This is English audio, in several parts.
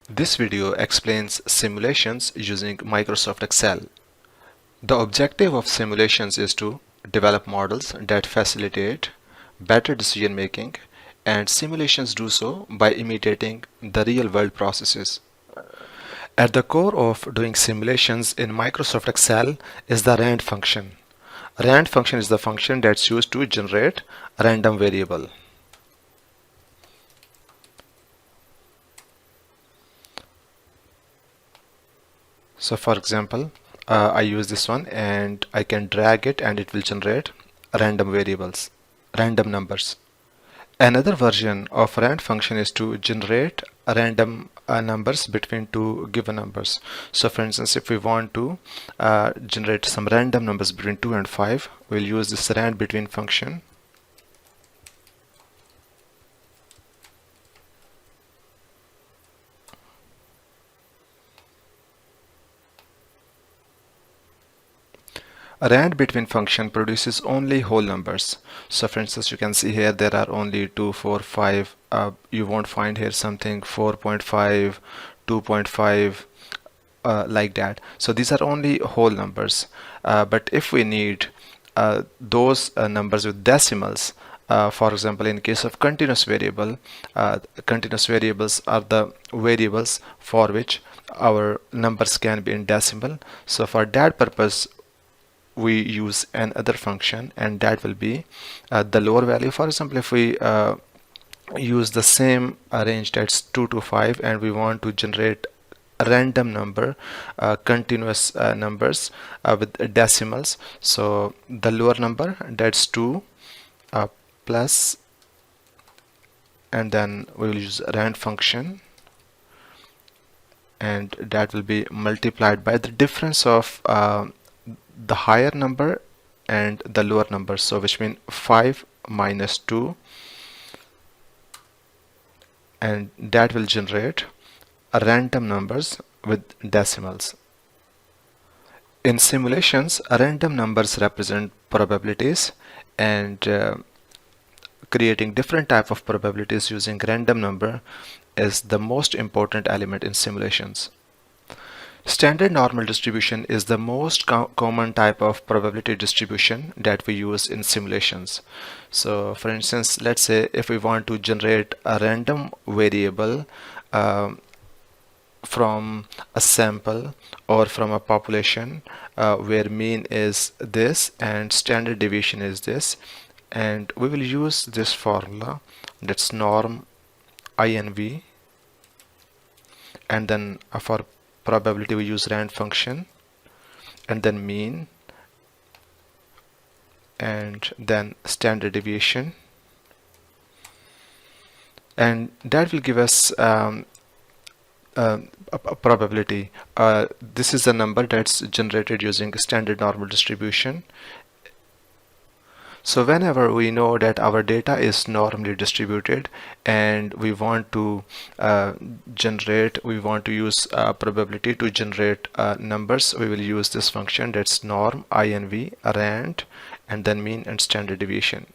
This video explains simulations using Microsoft Excel. The objective of simulations is to develop models that facilitate better decision making, and simulations do so by imitating the real world processes. At the core of doing simulations in Microsoft Excel is the rand function. Rand function is the function that's used to generate a random variable. So for example, I use this one and I can drag it and it will generate random variables, random numbers. Another version of rand function is to generate random numbers between two given numbers. So for instance, if we want to generate some random numbers between 2 and 5, we'll use this rand between function. A rand between function produces only whole numbers. So for instance, you can see here there are only 2, 4, 5. You won't find here something 4.5, 2.5, like that. So these are only whole numbers. But if we need those numbers with decimals, for example, in case of continuous variable, continuous variables are the variables for which our numbers can be in decimal. So for that purpose, we use another function, and that will be the lower value. For example, if we use the same range, that's 2 to 5, and we want to generate a random number, continuous numbers with decimals. So the lower number, that's 2 plus, and then we will use rand function, and that will be multiplied by the difference of the higher number and the lower number, so which means 5 minus 2, and that will generate random numbers with decimals. In simulations, random numbers represent probabilities, and creating different type of probabilities using random number is the most important element in simulations. Standard normal distribution is the most common type of probability distribution that we use in simulations. So for instance, let's say if we want to generate a random variable from a sample or from a population where mean is this and standard deviation is this, and we will use this formula, that's norm INV, and then for probability we use rand function, and then mean, and then standard deviation, and that will give us a probability. This is the number that's generated using standard normal distribution. So whenever we know that our data is normally distributed and we want to use probability to generate numbers, we will use this function, that's norm INV, rand, and then mean and standard deviation.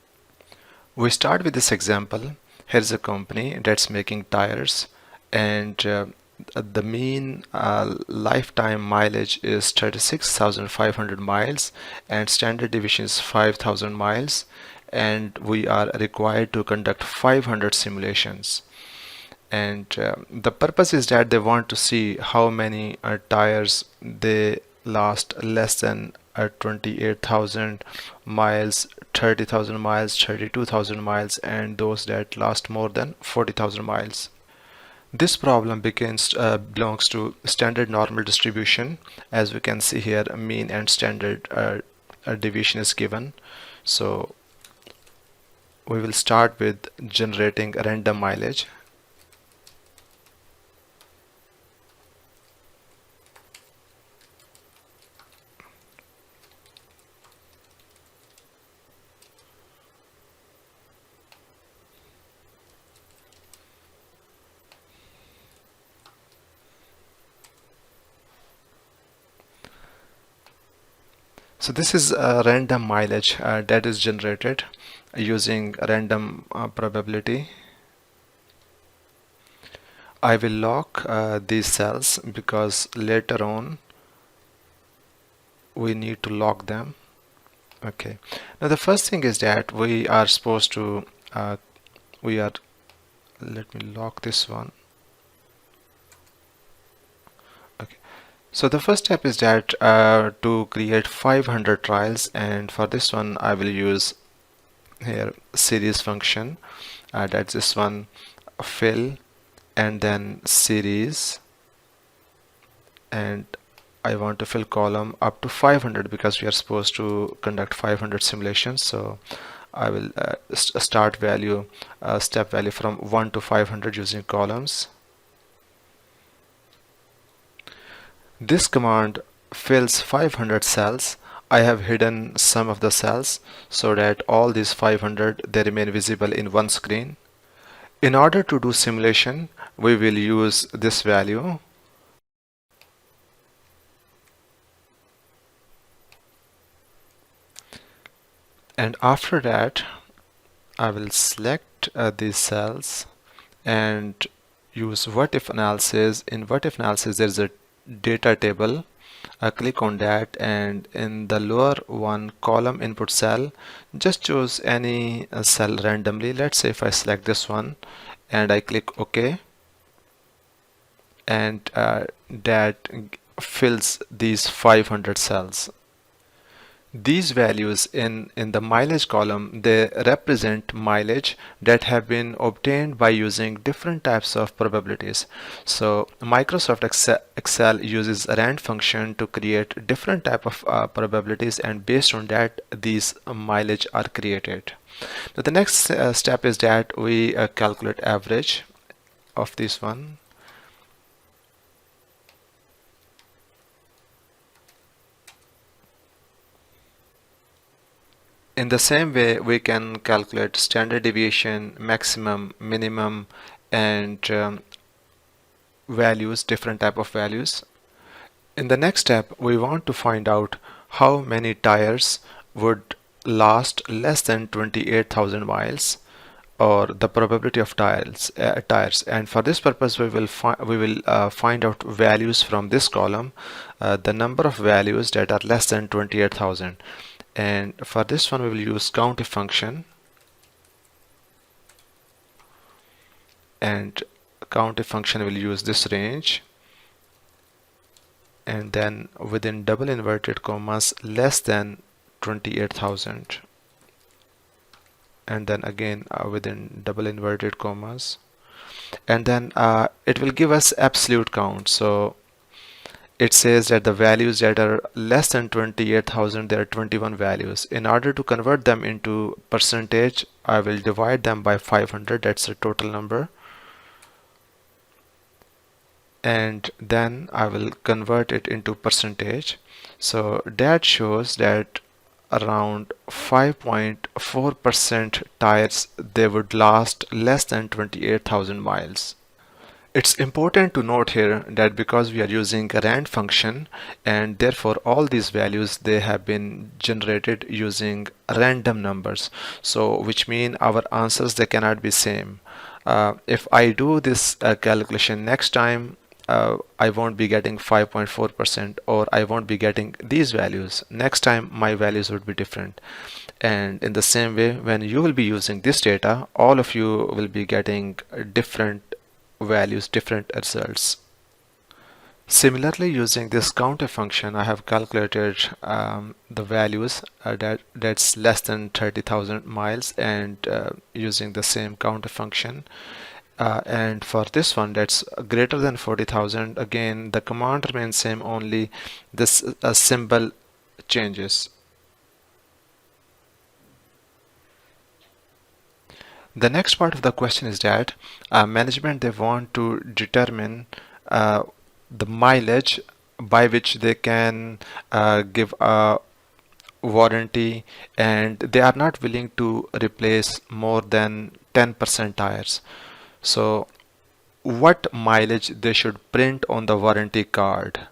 We start with this example. Here's a company that's making tires, and the mean lifetime mileage is 36,500 miles, and standard deviation is 5,000 miles, and we are required to conduct 500 simulations. And the purpose is that they want to see how many tires they last less than 28,000 miles, 30,000 miles, 32,000 miles, and those that last more than 40,000 miles. This problem belongs to standard normal distribution. As we can see here, mean and standard deviation is given. So we will start with generating random mileage. So this is a random mileage that is generated using random probability. I will lock these cells because later on we need to lock them. Okay, now the first thing is that we are supposed to we are let me lock this one. Okay, so the first step is that to create 500 trials, and for this one I will use here series function. That's this one, fill, and then series, and I want to fill column up to 500 because we are supposed to conduct 500 simulations. So I will start value, step value from 1 to 500 using columns. This command fills 500 cells. I have hidden some of the cells so that all these 500 they remain visible in one screen. In order to do simulation, we will use this value. And after that, I will select these cells and use what if analysis. In what if analysis, there is a data table. I click on that, and in the lower one column input cell, just choose any cell randomly. Let's say if I select this one and I click OK, and that fills these 500 cells. These values in the mileage column, they represent mileage that have been obtained by using different types of probabilities. So Microsoft Excel uses a rand function to create different type of probabilities, and based on that these mileage are created. Now the next step is that we calculate average of this one. In the same way, we can calculate standard deviation, maximum, minimum, and values, different type of values. In the next step, we want to find out how many tires would last less than 28,000 miles, or the probability of tires. And for this purpose, we will find out values from this column, the number of values that are less than 28,000. And for this one we will use countif function, and countif function will use this range, and then within double inverted commas less than 28,000, and then again within double inverted commas, and then it will give us absolute count. So it says that the values that are less than 28,000, there are 21 values. In order to convert them into percentage, I will divide them by 500. That's the total number. And then I will convert it into percentage. So that shows that around 5.4% tires, they would last less than 28,000 miles. It's important to note here that because we are using a rand function, and therefore all these values, they have been generated using random numbers, so which mean our answers, they cannot be same. If I do this calculation next time, I won't be getting 5.4%, or I won't be getting these values. Next time my values would be different. And in the same way, when you will be using this data, all of you will be getting different values, different results. Similarly, using this counter function, I have calculated the values that's less than 30,000 miles, and using the same counter function. And for this one that's greater than 40,000, again the command remains same, only this symbol changes. The next part of the question is that management, they want to determine the mileage by which they can give a warranty, and they are not willing to replace more than 10% tires. So what mileage they should print on the warranty card,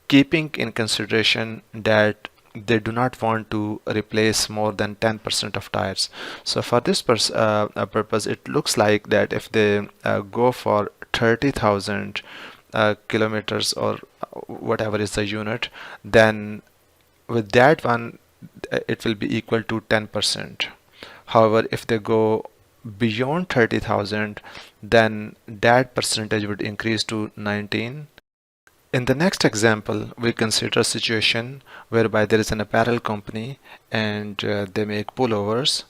keeping in consideration that they do not want to replace more than 10% of tires. So for this purpose, it looks like that if they go for 30,000 kilometers or whatever is the unit, then with that one it will be equal to 10%. However, if they go beyond 30,000, then that percentage would increase to 19. In the next example, we consider a situation whereby there is an apparel company and they make pullovers,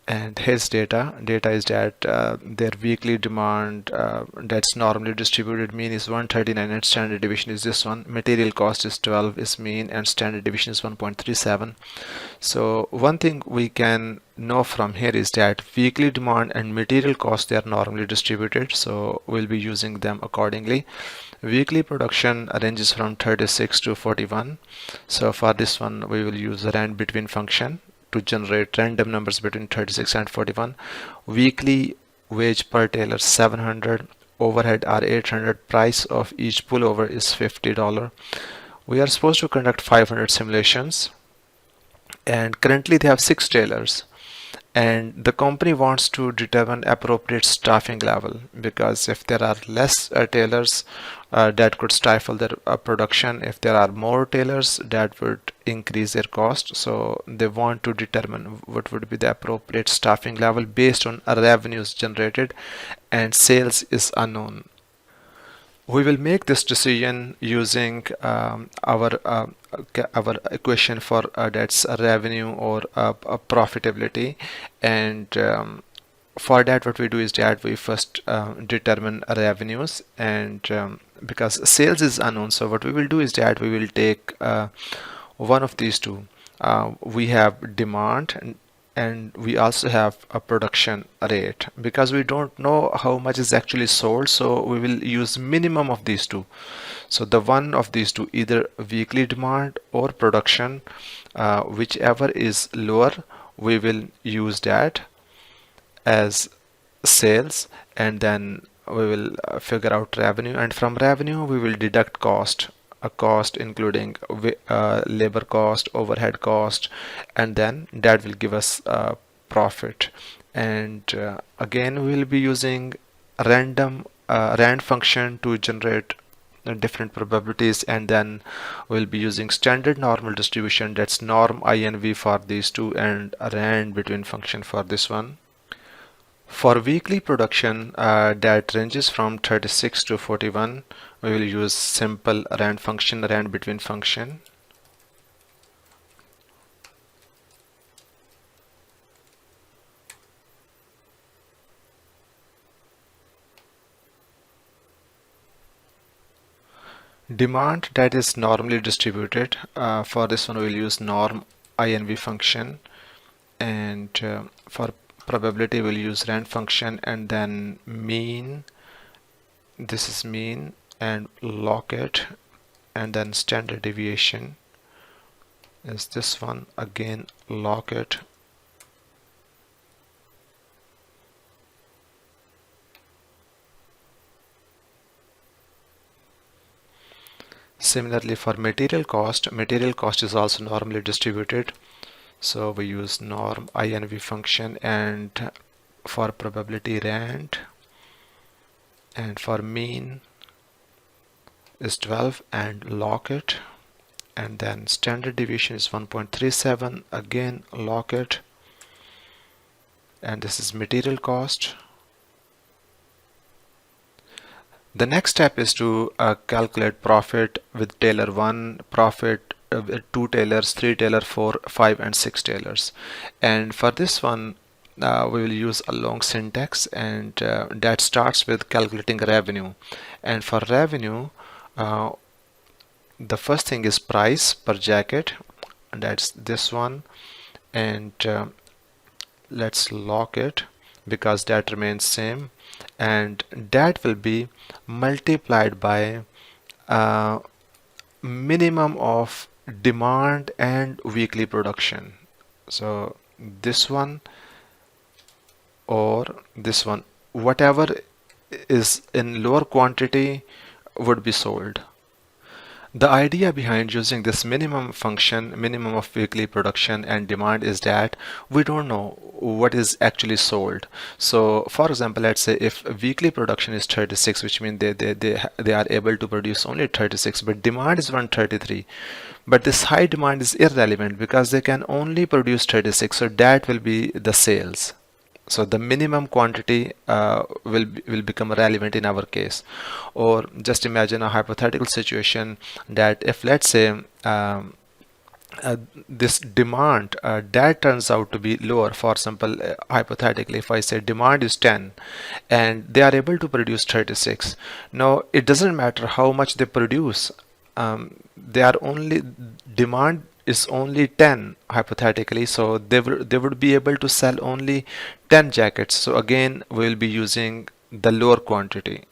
and his data is that their weekly demand that's normally distributed mean is 139 and standard deviation is this one. Material cost is 12 is mean and standard deviation is 1.37. So one thing we can know from here is that weekly demand and material cost, they are normally distributed, so we'll be using them accordingly. Weekly production ranges from 36 to 41. So for this one we will use the rand between function to generate random numbers between 36 and 41. Weekly wage per tailor 700, overhead are 800, price of each pullover is $50. We are supposed to conduct 500 simulations, and currently they have 6 tailors, and the company wants to determine appropriate staffing level, because if there are less tailors, that could stifle their production. If there are more tailors, that would increase their cost. So they want to determine what would be the appropriate staffing level based on revenues generated, and sales is unknown. We will make this decision using our equation for that's revenue or profitability, and for that what we do is that we first determine revenues, and because sales is unknown, so what we will do is that we will take one of these two. We have demand, and we also have a production rate. Because we don't know how much is actually sold, so we will use minimum of these two. So the one of these two, either weekly demand or production, whichever is lower, we will use that as sales, and then we will figure out revenue, and from revenue we will deduct cost, a cost including labor cost, overhead cost, and then that will give us profit. And again we will be using rand function to generate different probabilities, and then we'll be using standard normal distribution, that's norm INV for these two, and rand between function for this one. For weekly production that ranges from 36 to 41, we will use simple rand function, rand between function. Demand that is normally distributed, for this one we will use norm INV function, and for probability we'll use rand function, and then mean, this is mean, and log it, and then standard deviation is this one, again log it. Similarly for material cost is also normally distributed, so we use norm INV function, and for probability rand, and for mean is 12 and log it, and then standard deviation is 1.37, again log it, and this is material cost. The next step is to calculate profit with tailor 1, profit with 2 tailors, 3 tailors, 4, 5 and 6 tailors. And for this one we will use a long syntax, and that starts with calculating revenue. And for revenue, the first thing is price per jacket, and that's this one, and let's log it because that remains same, and that will be multiplied by minimum of demand and weekly production. So this one or this one, whatever is in lower quantity would be sold. The idea behind using this minimum function, minimum of weekly production and demand, is that we don't know what is actually sold. So for example, let's say if weekly production is 36, which means they are able to produce only 36, but demand is 133. But this high demand is irrelevant because they can only produce 36, so that will be the sales. So the minimum quantity will become relevant in our case. Or just imagine a hypothetical situation that if, let's say, uh, this demand that turns out to be lower. For example, hypothetically, if I say demand is 10 and they are able to produce 36, now it doesn't matter how much they produce. They are only demand is only 10 hypothetically, so they would be able to sell only 10 jackets. So again, we'll be using the lower quantity,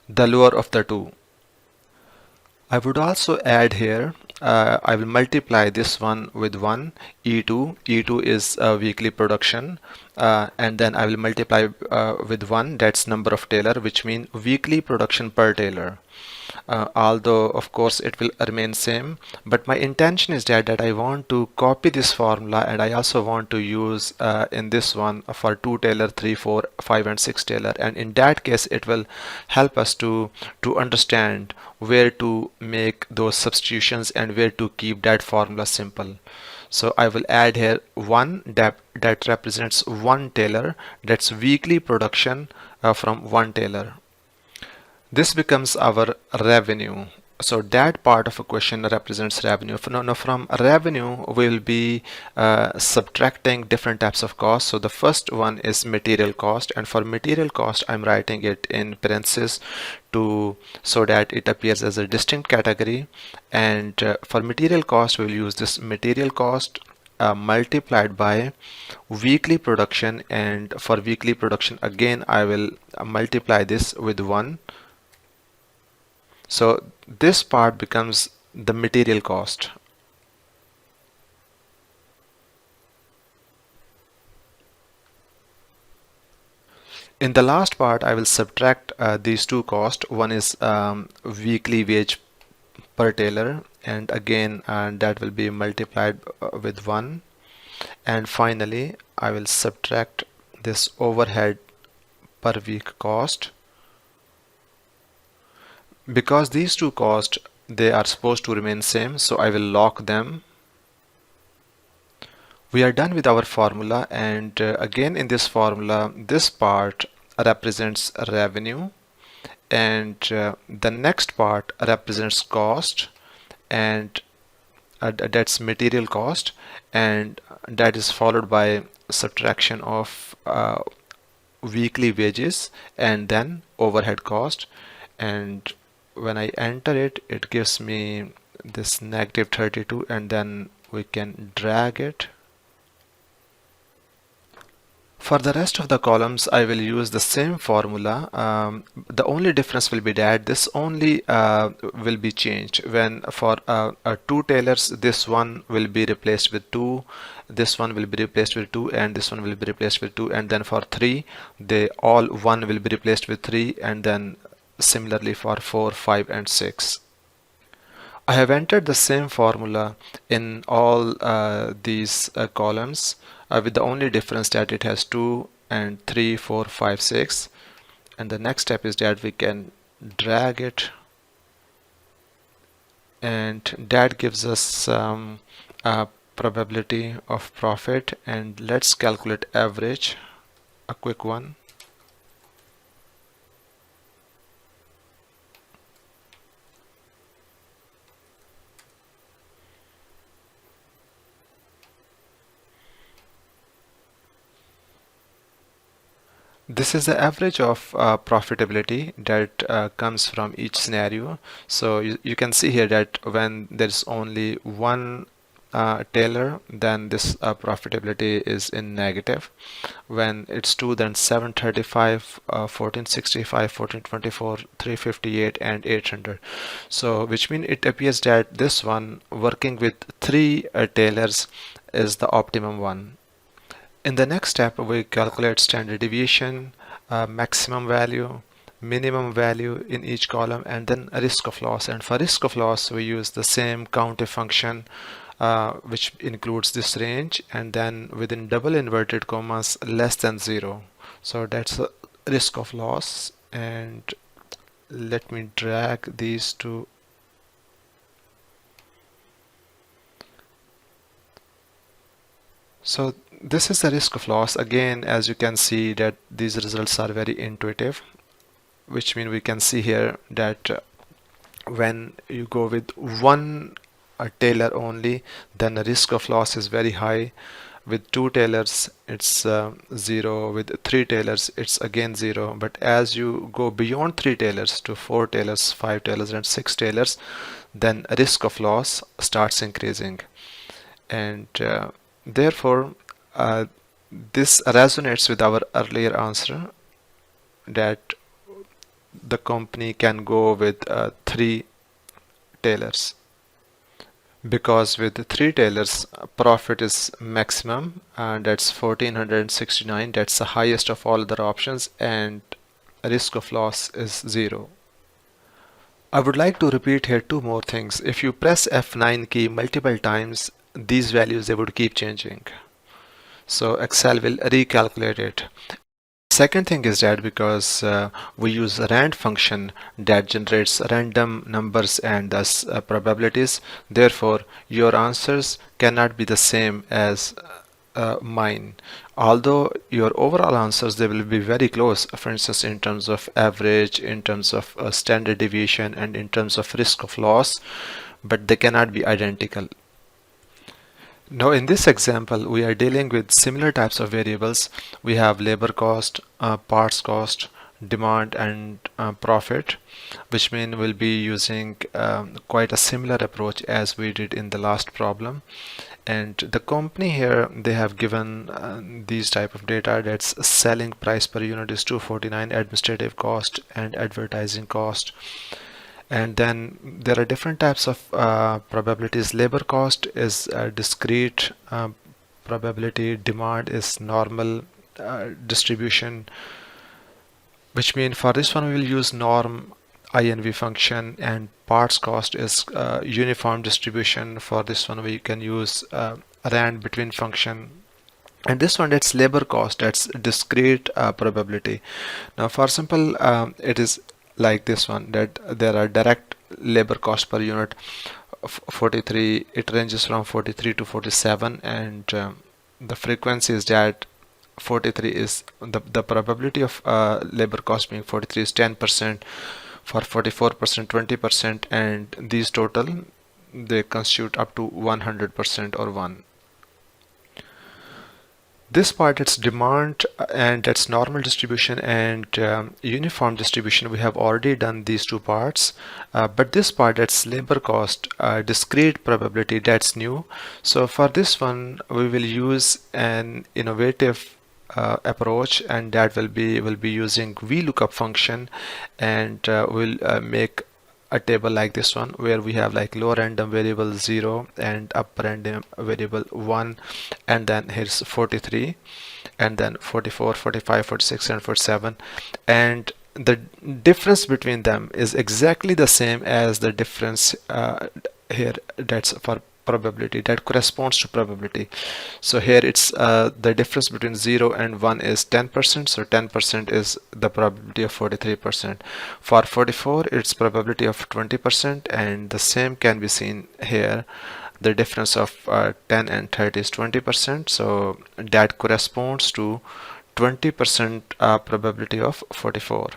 the lower of the two. I would also add here, I will multiply this one with 1, E2. E2 is weekly production, and then I will multiply with 1, that's number of tailor, which means weekly production per tailor. Although of course it will remain same, but my intention is that I want to copy this formula, and I also want to use in this one for 2 tailor, 3, 4, 5 and 6 tailor, and in that case it will help us to understand where to make those substitutions and where to keep that formula simple. So I will add here 1 that represents 1 tailor, that's weekly production from 1 tailor. This becomes our revenue. So that part of a question represents revenue. Now from revenue, we'll be subtracting different types of costs. So the first one is material cost, and for material cost, I'm writing it in parentheses so that it appears as a distinct category. And for material cost, we'll use this material cost multiplied by weekly production, and for weekly production again I will multiply this with 1. So this part becomes the material cost. In the last part, I will subtract these two costs. One is weekly wage per tailor, and again that will be multiplied with 1. And finally, I will subtract this overhead per week cost. Because these two costs, they are supposed to remain same, so I will lock them. We are done with our formula, and again in this formula, this part represents revenue, and the next part represents cost, and that's material cost, and that is followed by subtraction of weekly wages and then overhead cost. And when I enter it, it gives me this negative 32, and then we can drag it. For the rest of the columns, I will use the same formula. The only difference will be that this only will be changed. When for 2 tailors, this one will be replaced with 2, this one will be replaced with 2, and this one will be replaced with 2. And then for 3, they all 1 will be replaced with 3, and then similarly for 4, 5 and 6. I have entered the same formula in all these columns with the only difference that it has 2 and 3, 4, 5, 6. And the next step is that we can drag it, and that gives us some probability of profit. And let's calculate average, a quick one. This is the average of profitability that comes from each scenario. So you can see here that when there's only one tailor, then this profitability is in negative. When it's 2, then 735, 1465, 1424, 358 and 800. So which means it appears that this one working with 3 tailors is the optimum one. In the next step, we calculate standard deviation, maximum value, minimum value in each column, and then a risk of loss. And for risk of loss, we use the same COUNTIF function, which includes this range, and then within double inverted commas less than 0. So that's a risk of loss. And let me drag these two. So this is the risk of loss. Again, as you can see that these results are very intuitive, which means we can see here that when you go with one tailor only, then the risk of loss is very high. With two tailors, it's 0. With three tailors, it's again 0. But as you go beyond three tailors to four tailors, five tailors, and six tailors, then risk of loss starts increasing. And therefore, this resonates with our earlier answer that the company can go with three tailors, because with the three tailors profit is maximum, and that's 1469. That's the highest of all other options, and risk of loss is 0. I would like to repeat here two more things. If you press F9 key multiple times, these values, they would keep changing. So Excel will recalculate it. Second thing is that because we use a rand function that generates random numbers and thus probabilities, therefore your answers cannot be the same as mine. Although your overall answers, they will be very close, for instance in terms of average, in terms of standard deviation, and in terms of risk of loss, but they cannot be identical. Now in this example, we are dealing with similar types of variables. We have labor cost, parts cost, demand, and profit, which means we'll be using quite a similar approach as we did in the last problem. And the company here, they have given these type of data. That's selling price per unit is 249, administrative cost and advertising cost. And then there are different types of probabilities. Labor cost is discrete probability, demand is normal distribution, which means for this one we will use norm INV function, and parts cost is uniform distribution. For this one we can use rand between function. And this one, that's labor cost, that's discrete probability. Now for simple, it is like this one, that there are direct labor cost per unit 43. It ranges from 43 to 47, and the frequency is that 43 is the probability of labor cost being 43 is 10%, for 44% 20%, and these total, they constitute up to 100% or 1. This part, it's demand, and that's normal distribution and uniform distribution. We have already done these two parts, but this part, that's labor cost, discrete probability, that's new. So for this one we will use an innovative approach, and that will be using VLOOKUP function, and we'll make a table like this one, where we have like low random variable 0 and up random variable 1, and then here's 43, and then 44, 45, 46, and 47, and the difference between them is exactly the same as the difference here, that's for probability, that corresponds to probability. So here it's the difference between 0 and 1 is 10%, so 10% is the probability of 43%. For 44, it's probability of 20%, and the same can be seen here. The difference of 10 and 30 is 20%, so that corresponds to 20% probability of 44.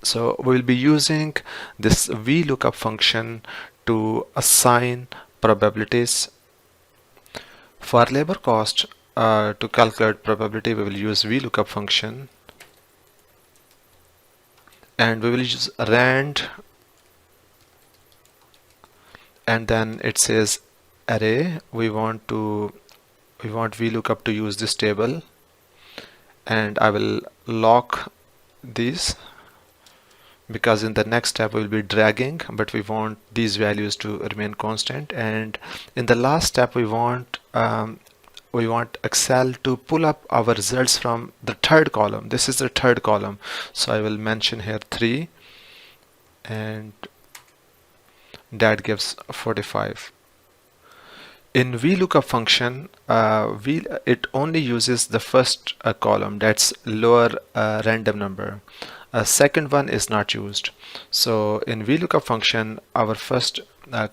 So we will be using this VLOOKUP function to assign probabilities. For labor cost, to calculate probability, we will use VLOOKUP function, and we will use rand, and then it says array. We want VLOOKUP to use this table, and I will lock these, because in the next step we will be dragging, but we want these values to remain constant. And in the last step we want we want Excel to pull up our results from the third column. This is the third column, so I will mention here 3, and that gives 45. In VLOOKUP function, it only uses the first column, that's lower random number. Second one is not used. So in VLOOKUP function, our first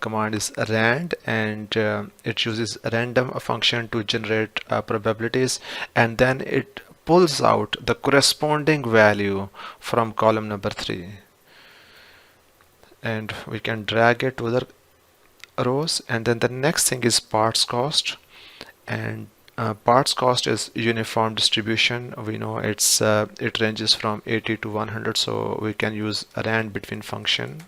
command is rand, and it uses a random function to generate probabilities, and then it pulls out the corresponding value from column number 3, and we can drag it to the rows. And then the next thing is parts cost, and parts cost is uniform distribution. We know it ranges from 80 to 100, so we can use rand between function.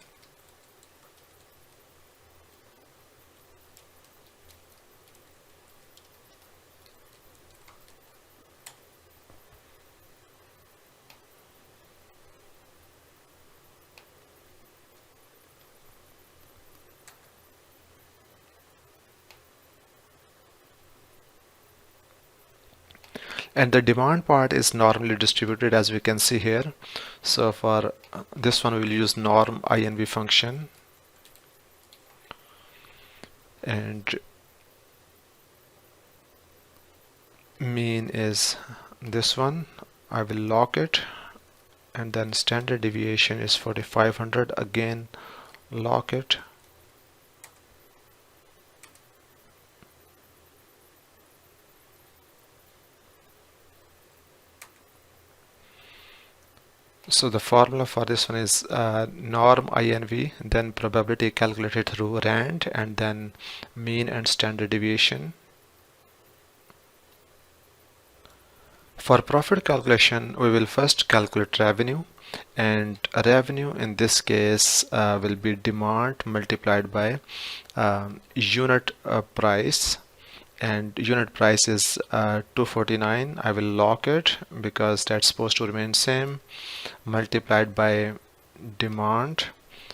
And the demand part is normally distributed, as we can see here. So for this one we will use norm inv function, and mean is this one. I will lock it, and then standard deviation is 4500, again lock it. So the formula for this one is norm INV, then probability calculated through rand, and then mean and standard deviation. For profit calculation, we will first calculate revenue, and revenue in this case will be demand multiplied by unit price, and unit price is 249. I will lock it because that's supposed to remain same, multiplied by demand,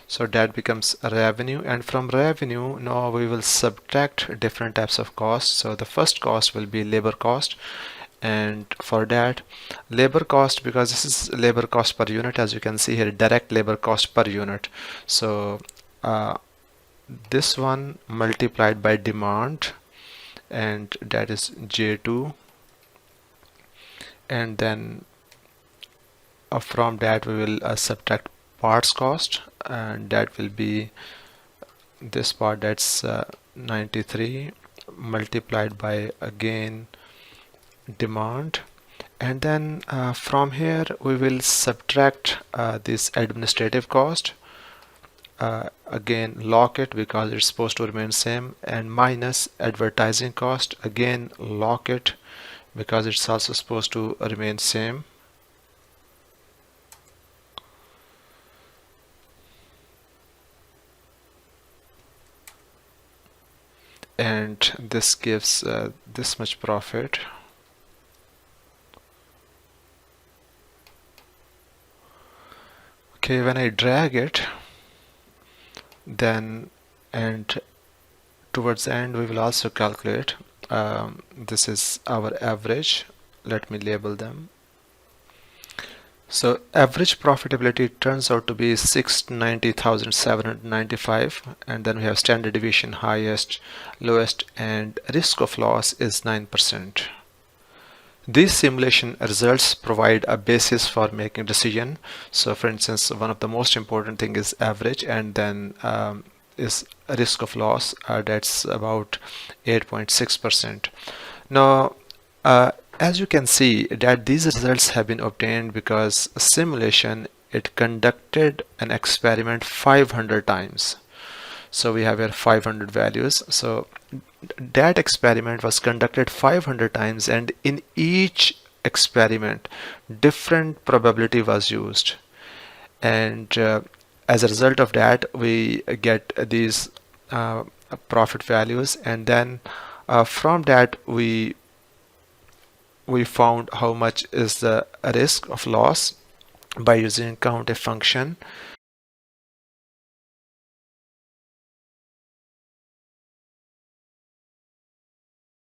so that becomes revenue. And from revenue now we will subtract different types of costs. So the first cost will be labor cost, and for that labor cost, because this is labor cost per unit, as you can see here, direct labor cost per unit, so this one multiplied by demand, and that is J2, and then from that we will subtract parts cost, and that will be this part, that's 93, multiplied by again demand, and then from here we will subtract this administrative cost, again lock it because it's supposed to remain same, and minus advertising cost, again lock it because it's also supposed to remain same. And this gives this much profit. Okay, when I drag it, then and towards the end we will also calculate this is our average. Let me label them. So average profitability turns out to be 690,795, and then we have standard deviation, highest, lowest, and risk of loss is 9%. These simulation results provide a basis for making decision. So for instance, one of the most important thing is average, and then is risk of loss, that's about 8.6%. Now as you can see that these results have been obtained because simulation, it conducted an experiment 500 times. So we have here 500 values. So that experiment was conducted 500 times, and in each experiment different probability was used, and as a result of that we get these profit values, and then from that we found how much is the risk of loss by using count a function,